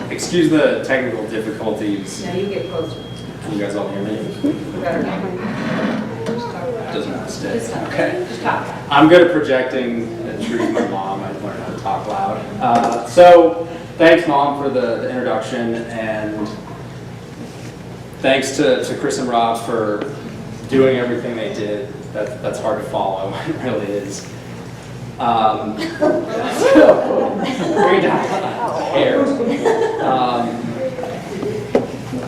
Excuse the technical difficulties. Now you get closer. Can you guys all hear me? Better. Doesn't want to stay. Just talk. Okay. Just talk. I'm good at projecting. Treating my mom. I learned how to talk loud. So thanks, Mom, for the introduction, and thanks to Chris and Rob for doing everything they did. That's hard to follow. It really is. Very hair.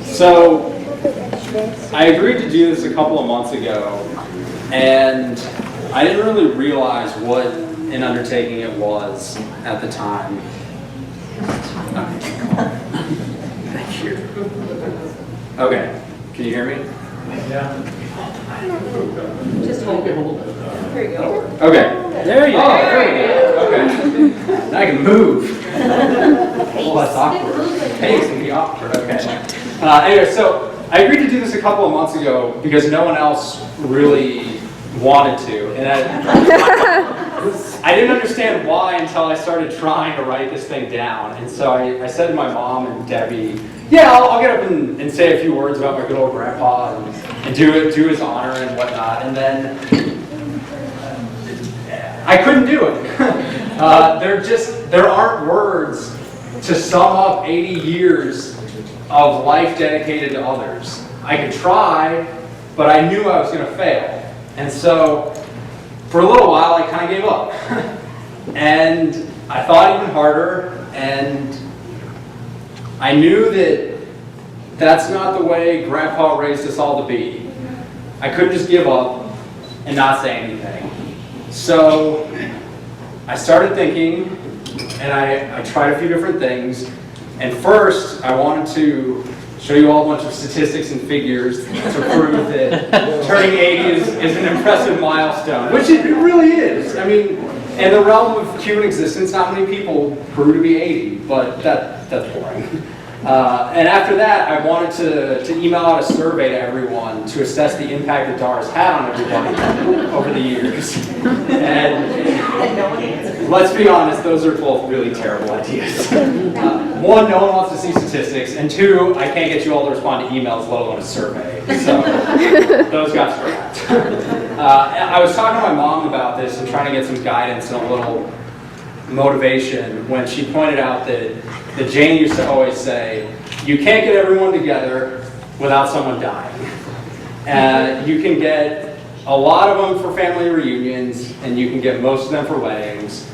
So I agreed to do this a couple of months ago, and I didn't really realize what an undertaking it was at the time. Thank you. Okay, can you hear me? Yeah. Just hold it. There you go. Okay. There you go. There you go. Okay. Now I can move. Oh, that's awkward. Pace can be awkward. Okay. Anyway, so I agreed to do this a couple of months ago because no one else really wanted to, and I didn't understand why until I started trying to write this thing down. And so I said to my mom and Debbie, yeah, I'll get up and say a few words about my good old grandpa and do his honor and whatnot. And then I couldn't do it. There aren't words to sum up 80 years of life dedicated to others. I could try, but I knew I was going to fail. And so for a little while, I kind of gave up. And I thought even harder, and I knew that that's not the way Grandpa raised us all to be. I couldn't just give up and not say anything. So I started thinking, and I tried a few different things. And first, I wanted to show you all a bunch of statistics and figures to prove that turning 80 is an impressive milestone, which it really is. I mean, in the realm of human existence, not many people grew to be 80, but that's boring. And after that, I wanted to email out a survey to everyone to assess the impact that Darr has had on everybody over the years. And let's be honest, those are both really terrible ideas. One, no one wants to see statistics, and two, I can't get you all to respond to emails, let alone a survey. So those got scrapped. I was talking to my mom about this and trying to get some guidance and a little motivation when she pointed out that Jane used to always say, you can't get everyone together without someone dying. You can get a lot of them for family reunions, and you can get most of them for weddings,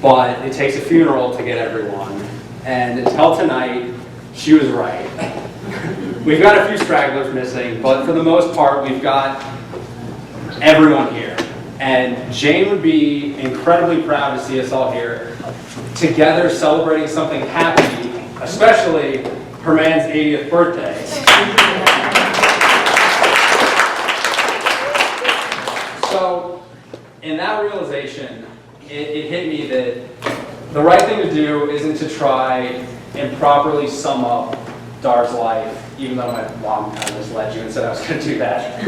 but it takes a funeral to get everyone. And until tonight, she was right. We've got a few stragglers missing, but for the most part, we've got everyone here. And Jane would be incredibly proud to see us all here together celebrating something happy, especially her man's 80th birthday. So, in that realization, it hit me that the right thing to do isn't to try and properly sum up Darr's life, even though my mom kind of misled you and said I was going to do that.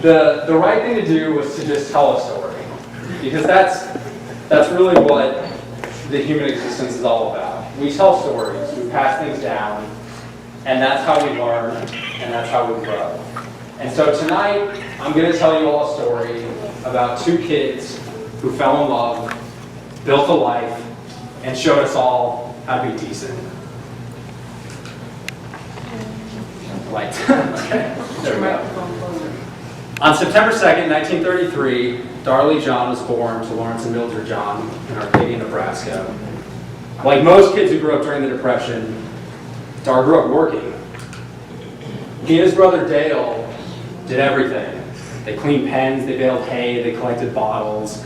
The right thing to do was to just tell a story, because that's really what the human existence is all about. We tell stories, we pass things down, and that's how we learn, and that's how we grow. And so tonight, I'm going to tell you all a story about two kids who fell in love, built a life, and showed us all how to be decent. Light. Okay, there we go. On September 2nd, 1933, Darr John was born to Lawrence and Mildred John in Arcadia, Nebraska. Like most kids who grew up during the Depression, Darr grew up working. He and his brother Dale did everything. They cleaned pens, they baled hay, they collected bottles.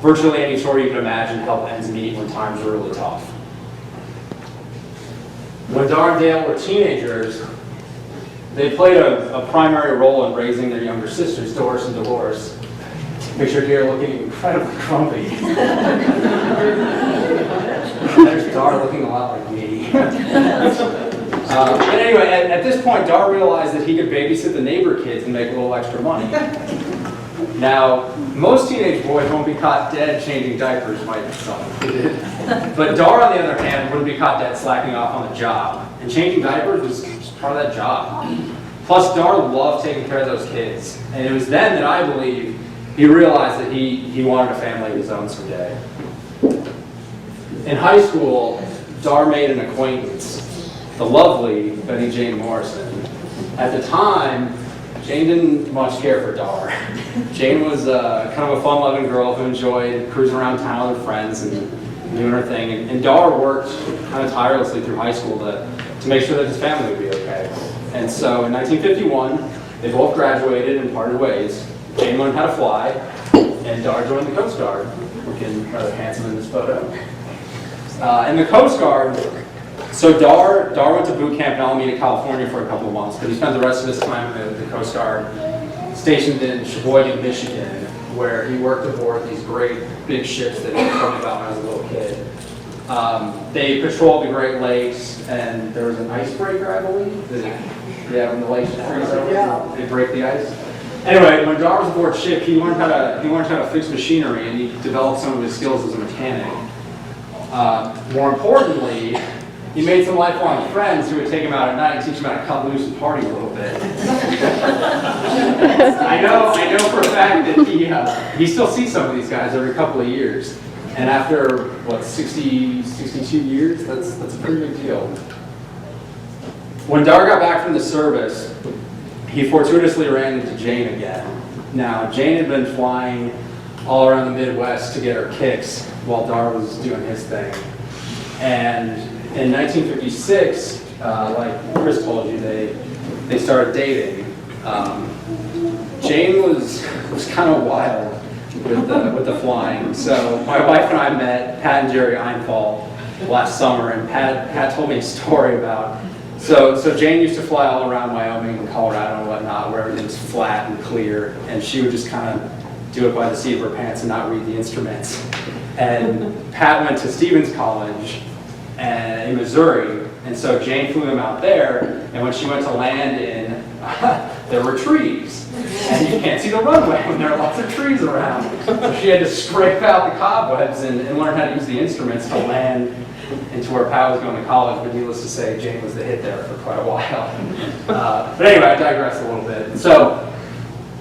Virtually any chore you could imagine helped ends meet when times were really tough. When Darr and Dale were teenagers, they played a primary role in raising their younger sisters, Doris and Dolores. Picture here looking incredibly grumpy. There's Darr looking a lot like me. But anyway, at this point, Darr realized that he could babysit the neighbor kids and make a little extra money. Now, most teenage boys won't be caught dead changing diapers, might some did. But Darr, on the other hand, wouldn't be caught dead slacking off on the job. And changing diapers was just part of that job. Plus, Darr loved taking care of those kids. And it was then that I believe he realized that he wanted a family of his own someday. In high school, Darr made an acquaintance, the lovely Betty Jane Morrison. At the time, Jane didn't much care for Darr. Jane was kind of a fun-loving girl who enjoyed cruising around town with her friends and doing her thing. And Darr worked kind of tirelessly through high school to make sure that his family would be okay. And so in 1951, they both graduated and parted ways. Jane learned how to fly, and Darr joined the Coast Guard, looking rather handsome in this photo. In the Coast Guard, so Darr went to boot camp in Alameda, California for a couple of months, but he spent the rest of his time in the Coast Guard stationed in Sheboygan, Michigan, where he worked aboard these great big ships that he told me about when I was a little kid. They patrolled the Great Lakes, and there was an icebreaker, I believe. When the lakes freeze over, they break the ice. Anyway, when Darr was aboard ship, he learned how to fix machinery, and he developed some of his skills as a mechanic. More importantly, he made some lifelong friends who would take him out at night and teach him how to cut loose and party a little bit. I know for a fact that he still sees some of these guys every couple of years. And after, 62 years, that's a pretty big deal. When Darr got back from the service, he fortuitously ran into Jane again. Now, Jane had been flying all around the Midwest to get her kicks while Darr was doing his thing. And in 1956, like Chris told you, they started dating. Jane was kind of wild with the flying. So my wife and I met Pat and Jerry Einfall last summer, and Pat told me a story about. So Jane used to fly all around Wyoming and Colorado and whatnot, where everything's flat and clear, and she would just kind of do it by the seat of her pants and not read the instruments. And Pat went to Stevens College in Missouri, and so Jane flew him out there, and when she went to land in, there were trees. And you can't see the runway when there are lots of trees around. So she had to scrape out the cobwebs and learn how to use the instruments to land into where Pat was going to college, but needless to say, Jane was the hit there for quite a while. But anyway, I digress a little bit. So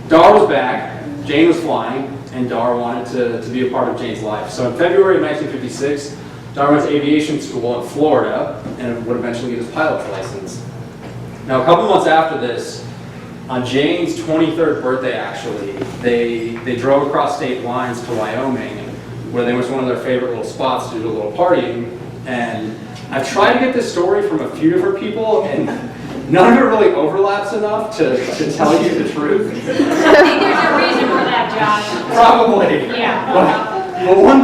Darr was back, Jane was flying, and Darr wanted to be a part of Jane's life. So in February of 1956, Darr went to aviation school in Florida and would eventually get his pilot's license. Now, a couple months after this, on Jane's 23rd birthday, actually, they drove across state lines to Wyoming, where they went to one of their favorite little spots to do a little partying. And I've tried to get this story from a few different people, and none of it really overlaps enough to tell you the truth. I think there's a reason for that, Josh. Probably. Yeah. But one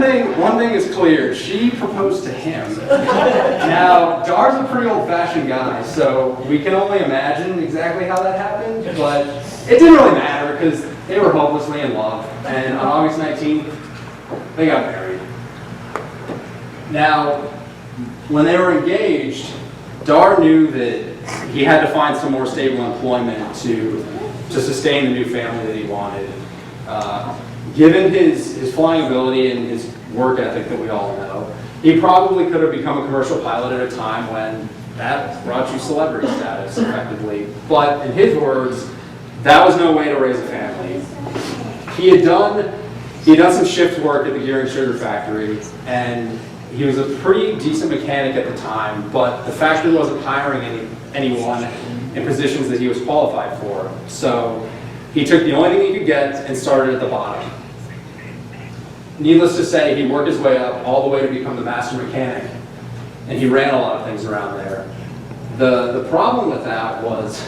thing is clear. She proposed to him. Now, Darr's a pretty old-fashioned guy, so we can only imagine exactly how that happened, but it didn't really matter because they were hopelessly in love. And on August 19th, they got married. Now, when they were engaged, Darr knew that he had to find some more stable employment to sustain the new family that he wanted. Given his flying ability and his work ethic that we all know, he probably could have become a commercial pilot at a time when that brought you celebrity status, effectively. But in his words, that was no way to raise a family. He had done some shift work at the Gearing Sugar Factory, and he was a pretty decent mechanic at the time, but the factory wasn't hiring anyone in positions that he was qualified for. So he took the only thing he could get and started at the bottom. Needless to say, he worked his way up all the way to become the master mechanic, and he ran a lot of things around there. The problem with that was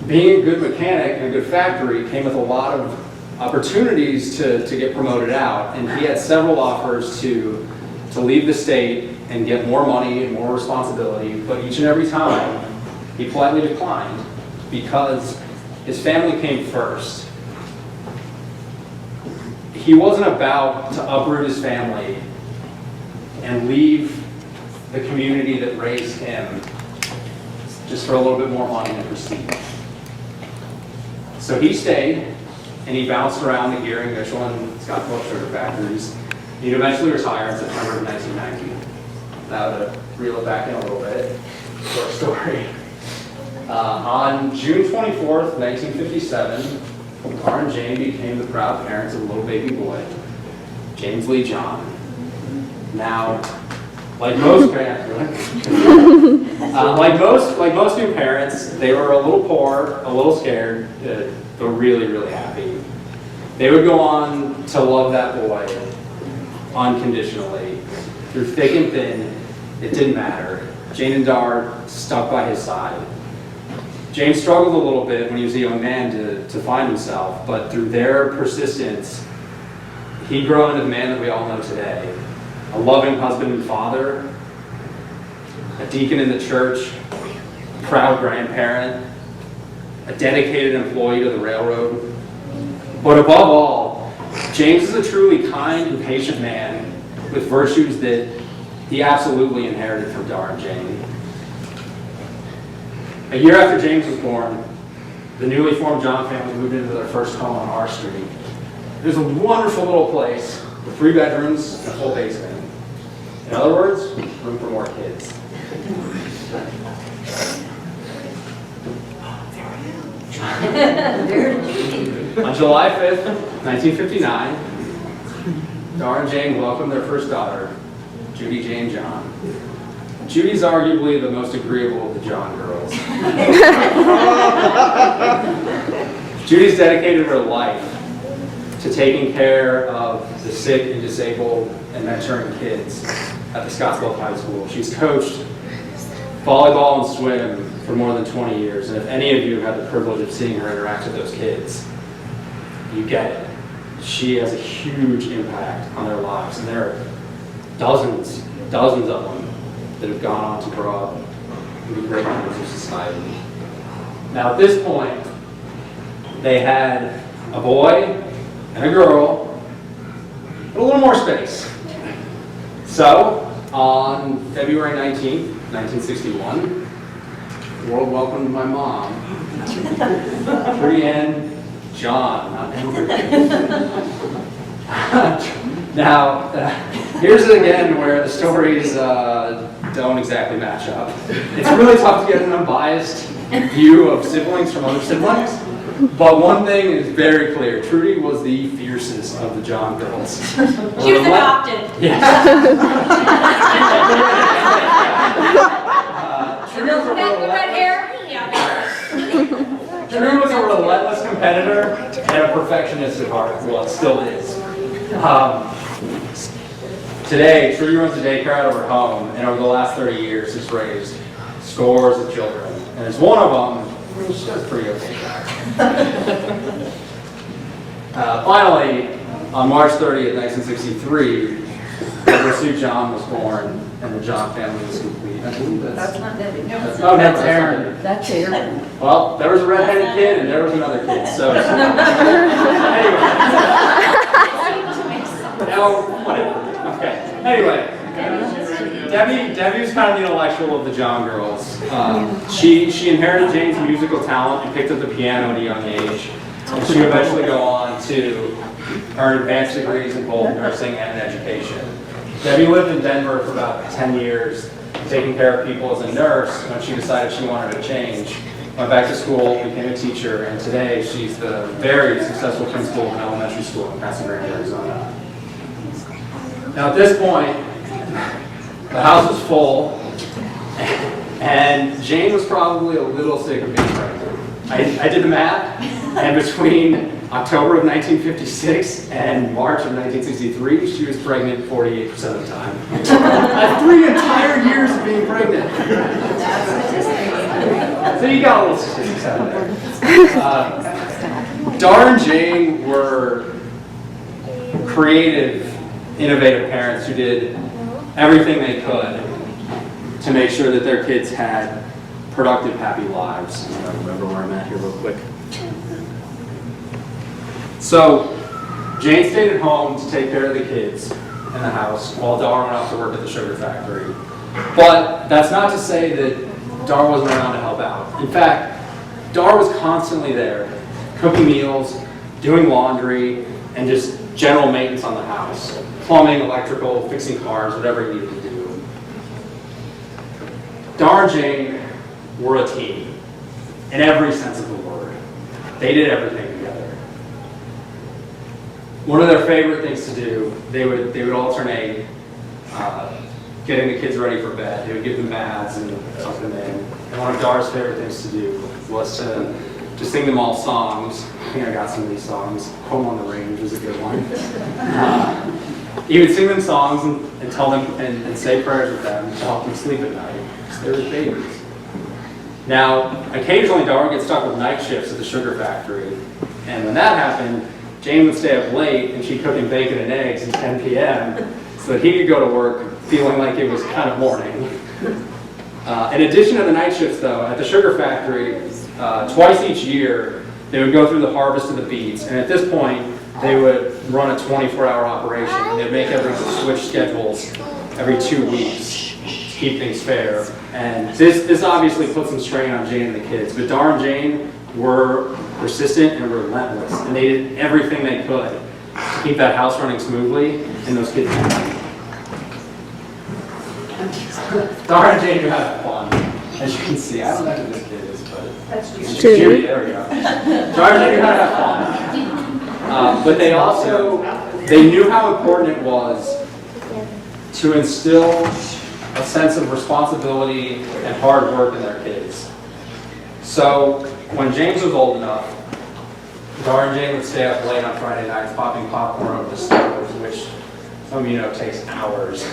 being a good mechanic in a good factory came with a lot of opportunities to get promoted out, and he had several offers to leave the state and get more money and more responsibility, but each and every time he politely declined because his family came first. He wasn't about to uproot his family and leave the community that raised him just for a little bit more money and prestige. So he stayed and he bounced around the Gearing, Michelin, Scottsbluff sugar factories. He'd eventually retire in September of 1990. Now to reel it back in a little bit, short story. On June 24th, 1957, Darr and Jane became the proud parents of a little baby boy, James Lee John. Now, like most parents, like most new parents, they were a little poor, a little scared, but really, really happy. They would go on to love that boy unconditionally, through thick and thin. It didn't matter. Jane and Darr stuck by his side. James struggled a little bit when he was a young man to find himself, but through their persistence, he'd grown into the man that we all know today. A loving husband and father, a deacon in the church, a proud grandparent, a dedicated employee to the railroad. But above all, James is a truly kind and patient man with virtues that he absolutely inherited from Darr and Jane. A year after James was born, the newly formed John family moved into their first home on R Street. It was a wonderful little place with 3 bedrooms and a full basement. In other words, room for more kids. On July 5th, 1959, Darr and Jane welcomed their first daughter, Judy Jane John. Judy's arguably the most agreeable of the John girls. Judy's dedicated her life to taking care of the sick and disabled and mentoring kids at the Scottsbluff High School. She's coached volleyball and swim for more than 20 years, and if any of you have had the privilege of seeing her interact with those kids, you get it. She has a huge impact on their lives, and there are dozens of them that have gone on to grow up and be great members of society. Now at this point, they had a boy and a girl, but a little more space. So, on February 19th, 1961, the world welcomed my mom, Brienne John, not EmBree. Now, here's again where the stories don't exactly match up. It's really tough to get an unbiased view of siblings from other siblings, but one thing is very clear. Trudy was the fiercest of the John girls. She was adopted. Yes. Trudy was a Red hair? Yeah. Trudy was a relentless competitor and a perfectionist at heart. Well, it still is. Today, Trudy runs a daycare out of her home, and over the last 30 years has raised scores of children. And as one of them, she does pretty okay. Finally, on March 30th, 1963, EmBree John was born, and the John family was complete. I believe That's not Debbie. Oh, that's Aaron. That's Aaron. Well, there was a redheaded kid, and there was another kid. So anyway. No, whatever. Okay. Anyway, Debbie was kind of the intellectual of the John girls. She inherited Jane's musical talent and picked up the piano at a young age. And she would eventually go on to earn advanced degrees in both nursing and in education. Debbie lived in Denver for about 10 years, taking care of people as a nurse. When she decided she wanted to change, went back to school, became a teacher, and today she's the very successful principal of an elementary school in Pasadena, Arizona. Now at this point, the house was full, and Jane was probably a little sick of being pregnant. I did the math, and between October of 1956 and March of 1963, she was pregnant 48% of the time. That's 3 entire years of being pregnant. So you got a little statistics out of there. Darr and Jane were creative, innovative parents who did everything they could to make sure that their kids had productive, happy lives. I don't remember where I'm at here real quick. So, Jane stayed at home to take care of the kids in the house while Darr went off to work at the sugar factory. But that's not to say that Darr wasn't around to help out. In fact, Darr was constantly there, cooking meals, doing laundry, and just general maintenance on the house. Plumbing, electrical, fixing cars, whatever he needed to do. Darr and Jane were a team, in every sense of the word. They did everything together. One of their favorite things to do, they would alternate getting the kids ready for bed. They would give them baths and tuck them in. And one of Darr's favorite things to do was to sing them all songs. I think I got some of these songs. Home on the Range was a good one. He would sing them songs and tell them and say prayers with them to help them sleep at night. They were babies. Now, occasionally Darr would get stuck with night shifts at the sugar factory. And when that happened, Jane would stay up late and she'd cook him bacon and eggs at 10 p.m. so that he could go to work feeling like it was kind of morning. In addition to the night shifts though, at the sugar factory, twice each year, they would go through the harvest of the beets. And at this point, they would run a 24-hour operation. And they'd make everyone switch schedules every 2 weeks to keep things fair. And this obviously put some strain on Jane and the kids. But Darr and Jane were persistent and relentless. And they did everything they could to keep that house running smoothly and those kids happy. Darr and Jane knew how to have fun. As you can see, I don't know who this kid is, but That's Judy. Judy, there we go. Darr and Jane knew how to have fun. But they knew how important it was to instill a sense of responsibility and hard work in their kids. So when James was old enough, Darr and Jane would stay up late on Friday nights popping popcorn over the stove, which some of you know takes hours.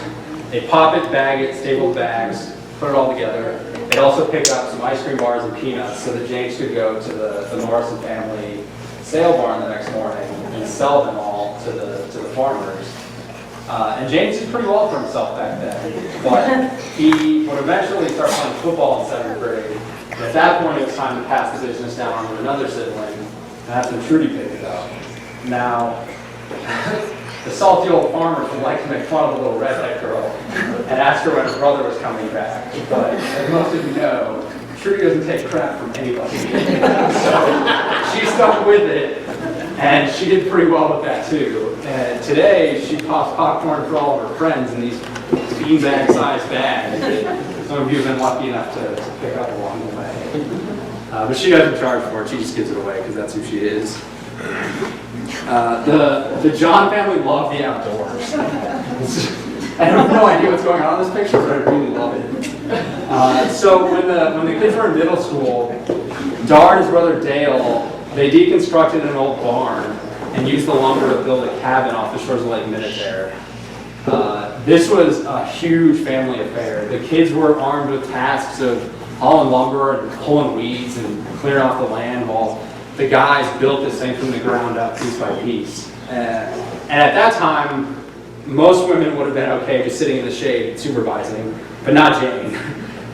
They'd pop it, bag it, staple the bags, put it all together. They'd also pick up some ice cream bars and peanuts so that James could go to the Morrison family sale barn the next morning and sell them all to the farmers. And James did pretty well for himself back then, but he would eventually start playing football in 7th grade. And at that point, it was time to pass the business down to another sibling, and that's when Trudy picked it up. Now, the salty old farmers would like to make fun of the little redhead girl and ask her when her brother was coming back. But as most of you know, Trudy doesn't take crap from anybody. So she stuck with it, and she did pretty well with that too. And today, she pops popcorn for all of her friends in these beanbag-sized bags that some of you have been lucky enough to pick up along the way. But she doesn't charge for it, she just gives it away because that's who she is. The John family loved the outdoors. I have no idea what's going on in this picture, but I really love it. So when the kids were in middle school, Darr and his brother Dale, they deconstructed an old barn and used the lumber to build a cabin off the shores of Lake Minnetonka. This was a huge family affair. The kids were armed with tasks of hauling lumber and pulling weeds and clearing off the land while the guys built this thing from the ground up piece by piece. And at that time, most women would have been okay just sitting in the shade supervising, but not Jane.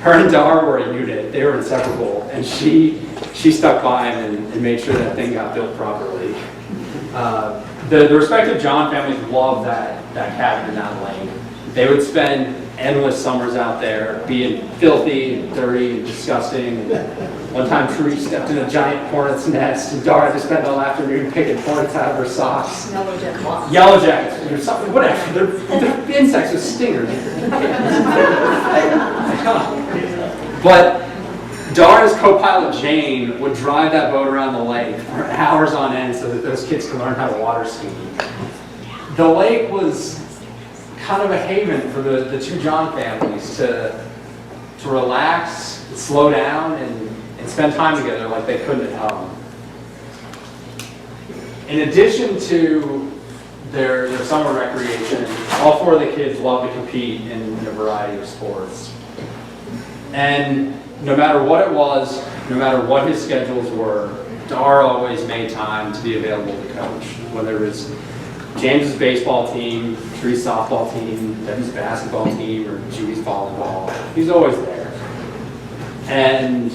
Her and Darr were a unit. They were inseparable, and she stuck by him and made sure that thing got built properly. The respective John families loved that cabin in that lane. They would spend endless summers out there being filthy and dirty and disgusting. And one time Trudy stepped in a giant hornet's nest and Darr had to spend all afternoon picking hornets out of her socks. Yellow jackets or something, whatever. They're insects with stingers. But Darr's co-pilot Jane would drive that boat around the lake for hours on end so that those kids could learn how to water ski. The lake was kind of a haven for the two John families to relax, slow down, and spend time together like they couldn't at home. In addition to their summer recreation, all four of the kids loved to compete in a variety of sports. And no matter what it was, no matter what his schedules were, Darr always made time to be available to coach, whether it was James's baseball team, Trudy's softball team, Debbie's basketball team, or Judy's volleyball. He's always there. And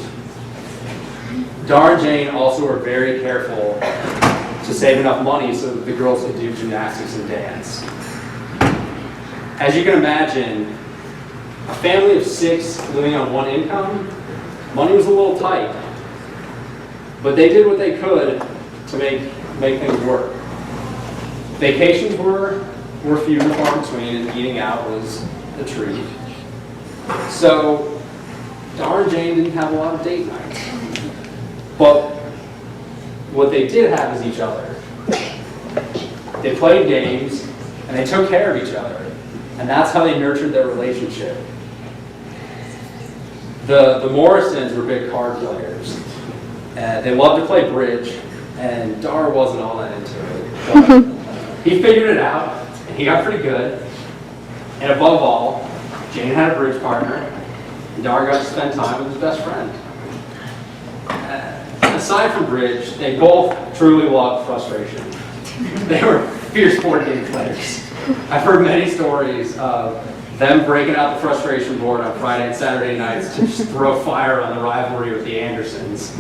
Darr and Jane also were very careful to save enough money so that the girls could do gymnastics and dance. As you can imagine, a family of 6 living on one income, money was a little tight. But they did what they could to make make things work. Vacations were few and far between, and eating out was a treat. So Darr and Jane didn't have a lot of date nights. But what they did have is each other. They played games, and they took care of each other. And that's how they nurtured their relationship. The Morrisons were big card players. They loved to play bridge, and Darr wasn't all that into it. But he figured it out, and he got pretty good. And above all, Jane had a bridge partner, and Darr got to spend time with his best friend. Aside from bridge, they both truly loved frustration. They were fierce board game players. I've heard many stories of them breaking out the frustration board on Friday and Saturday nights to just throw fire on the rivalry with the Andersons.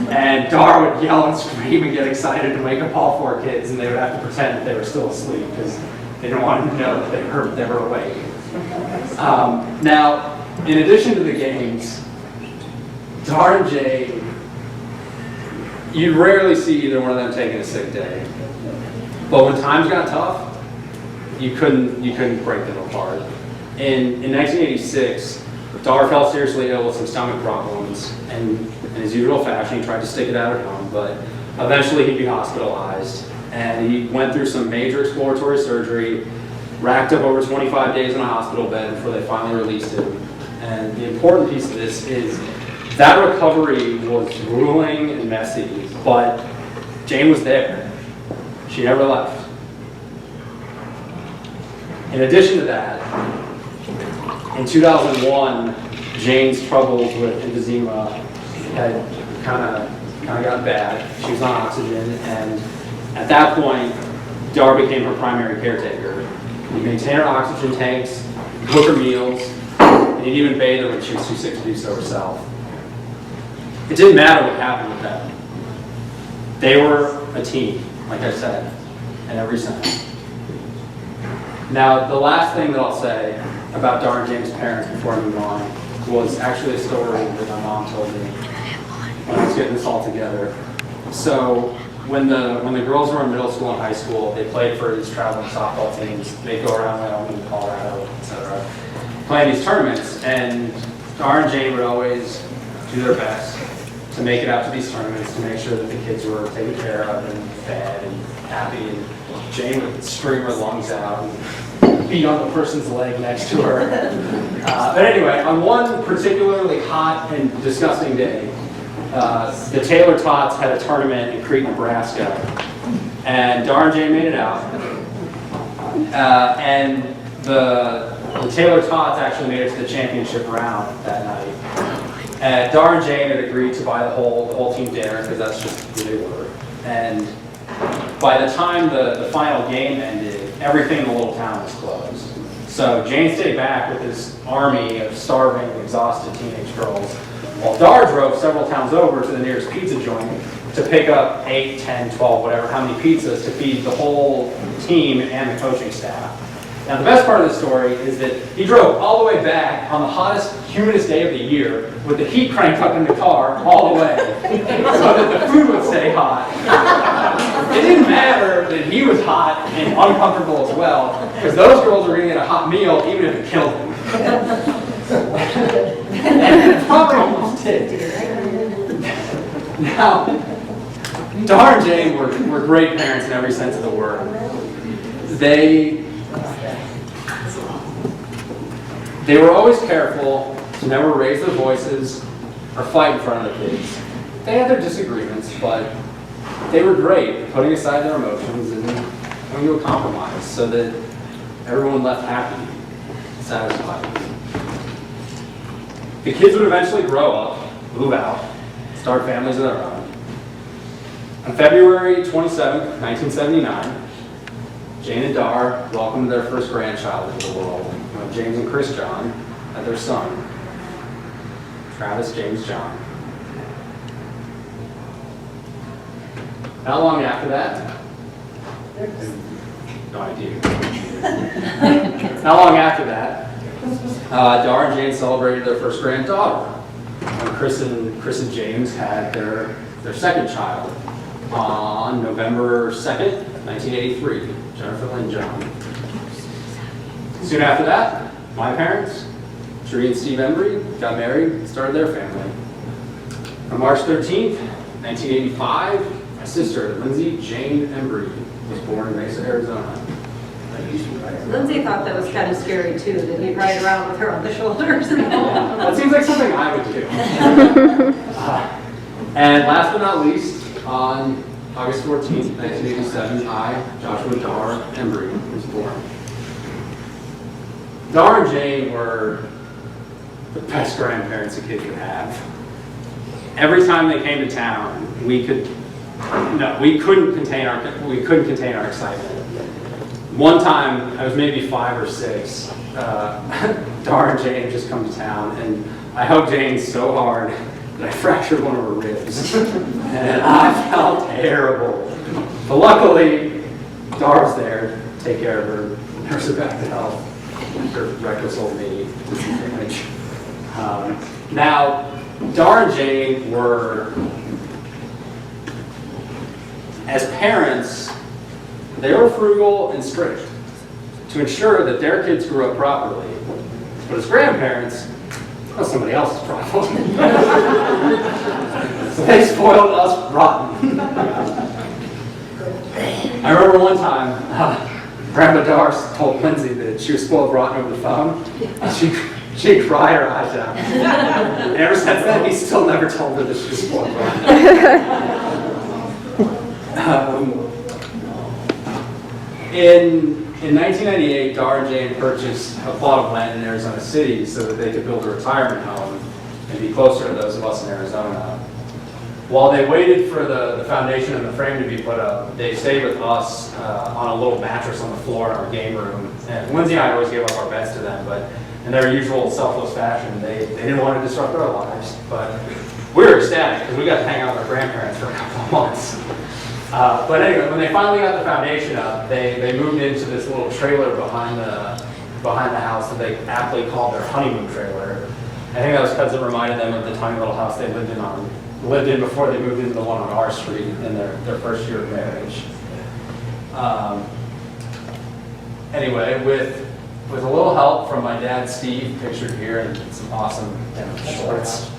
And Darr would yell and scream and get excited to wake up all four kids, and they would have to pretend that they were still asleep because they didn't want them to know that they were awake. Now, in addition to the games, Darr and Jane, you'd rarely see either one of them taking a sick day. But when times got tough, you couldn't break them apart. In 1986, Darr fell seriously ill with some stomach problems, and in his usual fashion, he tried to stick it out at home, but eventually he'd be hospitalized. And he went through some major exploratory surgery, racked up over 25 days in a hospital bed before they finally released him. And the important piece of this is that recovery was grueling and messy, but Jane was there. She never left. In addition to that, in 2001, Jane's troubles with emphysema had kind of gotten bad. She was on oxygen, and at that point, Darr became her primary caretaker. He'd maintain her oxygen tanks, cook her meals, and he'd even bathe her when she was too sick to do so herself. It didn't matter what happened with them. They were a team, like I said, in every sense. Now, the last thing that I'll say about Darr and Jane's parents before I move on was actually a story that my mom told me when I was getting this all together. So when the girls were in middle school and high school, they played for these traveling softball teams. They'd go around Wyoming, Colorado, etc., playing these tournaments. And Darr and Jane would always do their best to make it out to these tournaments, to make sure that the kids were taken care of and fed and happy. And Jane would scream her lungs out and beat on the person's leg next to her. But anyway, on one particularly hot and disgusting day, the Taylor Tots had a tournament in Crete, Nebraska, and Darr and Jane made it out. And the Taylor Tots actually made it to the championship round that night. Darr and Jane had agreed to buy the whole team dinner because that's just who they were. And by the time the final game ended, everything in the little town was closed. So Jane stayed back with this army of starving, exhausted teenage girls, while Darr drove several towns over to the nearest pizza joint to pick up 8, 10, 12, whatever, how many pizzas to feed the whole team and the coaching staff. Now, the best part of the story is that he drove all the way back on the hottest, humidest day of the year with the heat cranked up in the car all the way so that the food would stay hot. It didn't matter that he was hot and uncomfortable as well, because those girls were going to get a hot meal even if it killed them. And it probably almost did. Now, Darr and Jane were great parents in every sense of the word. They were always careful to never raise their voices or fight in front of the kids. They had their disagreements, but they were great at putting aside their emotions and coming to a compromise so that everyone left happy, satisfied. The kids would eventually grow up, move out, start families of their own. On February 27, 1979, Jane and Darr welcomed their first grandchild into the world. James and Chris John had their son, Travis James John. Not long after that, no idea. Not long after that, Darr and Jane celebrated their first granddaughter. When Chris and James had their second child, on November 2nd, 1983, Jennifer Lynn John. Soon after that, my parents, Sheree and Steve EmBree, got married and started their family. On March 13th, 1985, my sister, Lindsay Jane EmBree, was born in Mesa, Arizona. Lindsay thought that was kind of scary too, that he'd ride around with her on the shoulders and all. That seems like something I would do. And last but not least, on August 14th, 1987, I, Joshua Darr EmBree, was born. Darr and Jane were the best grandparents a kid could have. Every time they came to town, we couldn't contain our excitement. One time, I was maybe 5 or 6. Darr and Jane had just come to town, and I hugged Jane so hard that I fractured one of her ribs, and I felt terrible. But luckily, Darr was there to take care of her, nurse her back to health. Her reckless old me. Now, Darr and Jane were, as parents, they were frugal and strict to ensure that their kids grew up properly. But as grandparents, that's somebody else's problem. So they spoiled us rotten. I remember one time, Grandma Darr told Lindsay that she was spoiled rotten over the phone. She cried her eyes out. And ever since then, he still never told her that she was spoiled rotten. In 1998, Darr and Jane purchased a plot of land in Arizona City so that they could build a retirement home and be closer to those of us in Arizona. While they waited for the foundation and the frame to be put up, they stayed with us on a little mattress on the floor in our game room. And Lindsay and I always gave up our beds to them, but in their usual selfless fashion, they didn't want to disrupt our lives. But we were ecstatic because we got to hang out with our grandparents for a couple of months. But anyway, when they finally got the foundation up, they moved into this little trailer behind the house that they aptly called their honeymoon trailer. I think that was because it reminded them of the tiny little house they lived in before they moved into the one on our street in their first year of marriage. Anyway, with a little help from my dad Steve, pictured here, and some awesome denim shorts,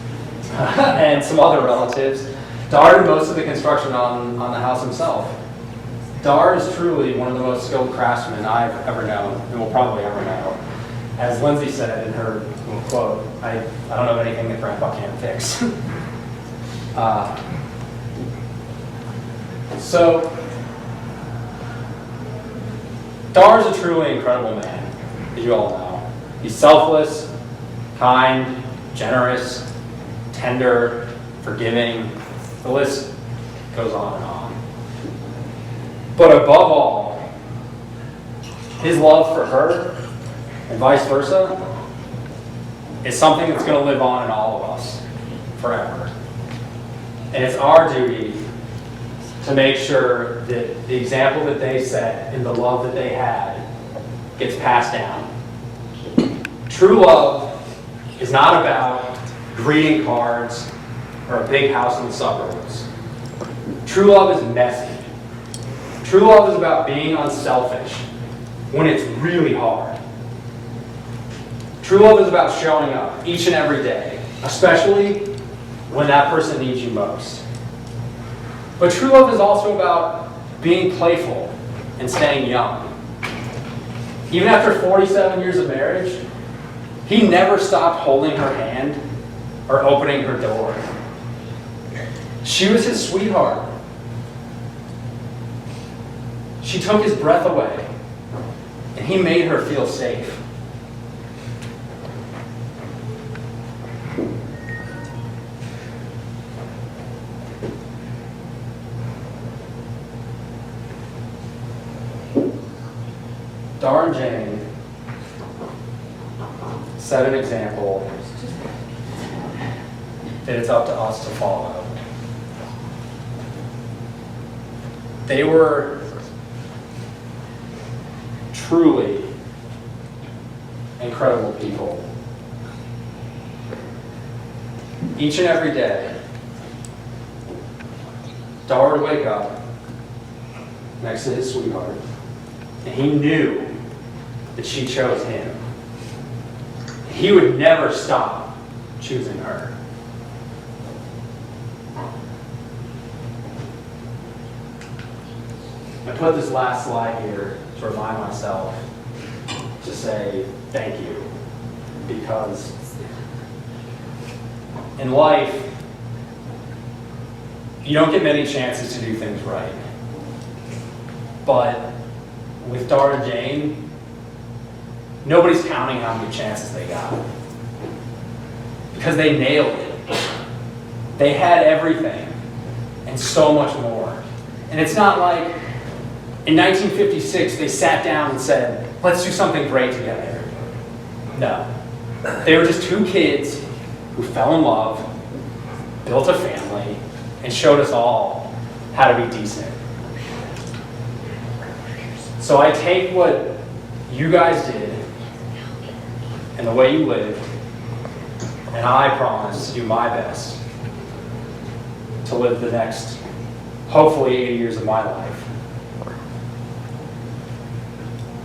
and some other relatives, Darr did most of the construction on the house himself. Darr is truly one of the most skilled craftsmen I've ever known, and will probably ever know. As Lindsay said in her little quote, I don't know anything that Grandpa can't fix. So, Darr is a truly incredible man, as you all know. He's selfless, kind, generous, tender, forgiving. The list goes on and on. But above all, his love for her, and vice versa, is something that's going to live on in all of us forever. And it's our duty to make sure that the example that they set and the love that they had gets passed down. True love is not about greeting cards or a big house in the suburbs. True love is messy. True love is about being unselfish when it's really hard. True love is about showing up each and every day, especially when that person needs you most. But true love is also about being playful and staying young. Even after 47 years of marriage, he never stopped holding her hand or opening her door. She was his sweetheart. She took his breath away, and he made her feel safe. Darr and Jane set an example that it's up to us to follow. They were truly incredible people. Each and every day, Darr would wake up next to his sweetheart, and he knew that she chose him. He would never stop choosing her. I put this last slide here to remind myself to say thank you, because in life, you don't get many chances to do things right. But with Darr and Jane, nobody's counting how many chances they got, because they nailed it. They had everything and so much more. And it's not like in 1956 they sat down and said, let's do something great together. No. They were just two kids who fell in love, built a family, and showed us all how to be decent. So I take what you guys did and the way you lived, and I promise to do my best to live the next, hopefully, 80 years of my life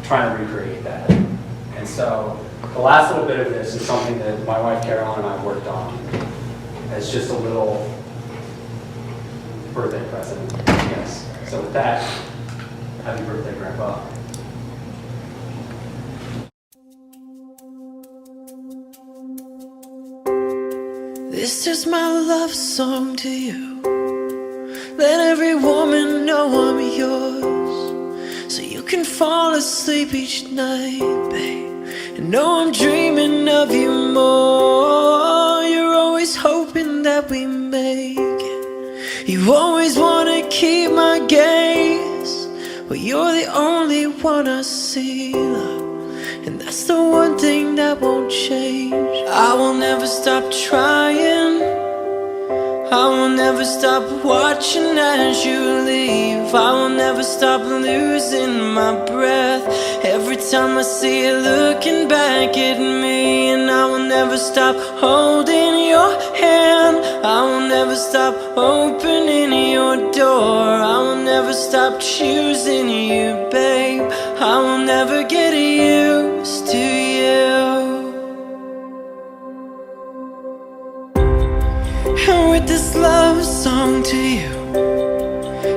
trying to recreate that. And so the last little bit of this is something that my wife Carolyn and I worked on as just a little birthday present. Yes. So with that, happy birthday, Grandpa. This is my love song to you. Let every woman know I'm yours, so you can fall asleep each night, babe, and know I'm dreaming of you more. You're always hoping that we make it. You always wanna keep my gaze. Well, you're the only one I see, love, and that's the one thing that won't change. I will never stop trying. I will never stop watching as you leave. I will never stop losing my breath every time I see you looking back at me. And I will never stop holding your hand. I will never stop opening your door. I will never stop choosing you, babe. I will never get used to you. And with this love song to you,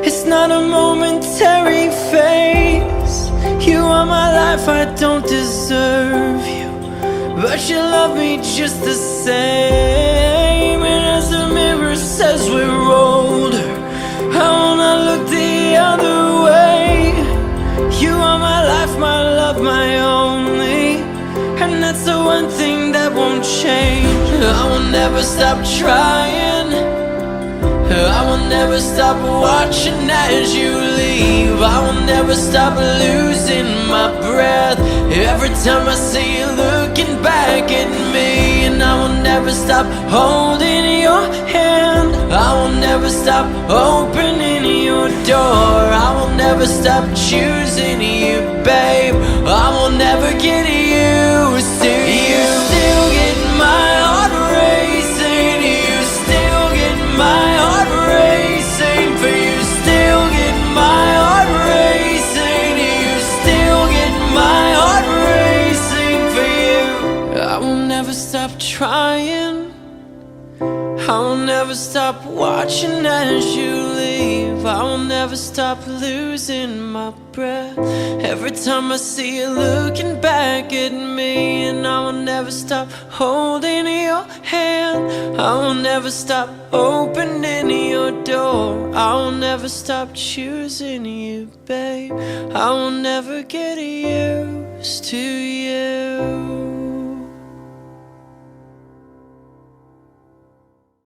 it's not a momentary phase. You are my life, I don't deserve you, but you love me just the same. And as the mirror says we're older, I wanna look the other way. You are my life, my love, my only, and that's the one thing that won't change. I will never stop trying. I will never stop watching as you leave. I will never stop losing my breath every time I see you looking back at me. And I will never stop holding your hand. I will never stop opening your door. I will never stop choosing you, babe. I will never get used to you. Still get my heart racing. You still get my heart racing. For you still get my heart racing. You still get my heart racing for you. I will never stop trying. I will never stop watching as you leave. I will never stop losing my breath every time I see you looking back at me. And I will never stop holding your hand. I will never stop opening your door. I will never stop choosing you, babe. I will never get used to you.